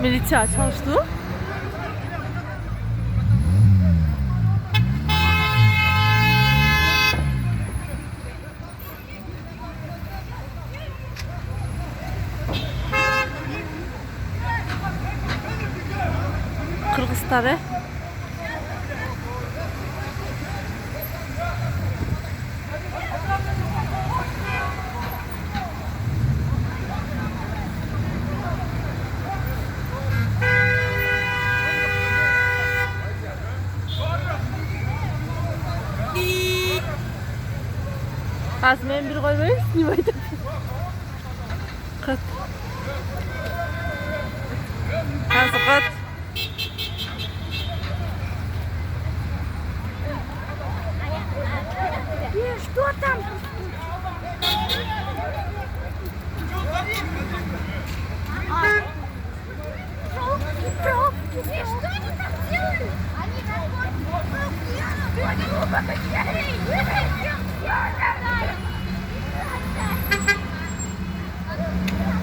Militia çalıştı. Kırgızları. Azmen bir koymayı snimaydı. Kıt. Nasıl kıt? Что там? Пробки. И что они там делают? Они как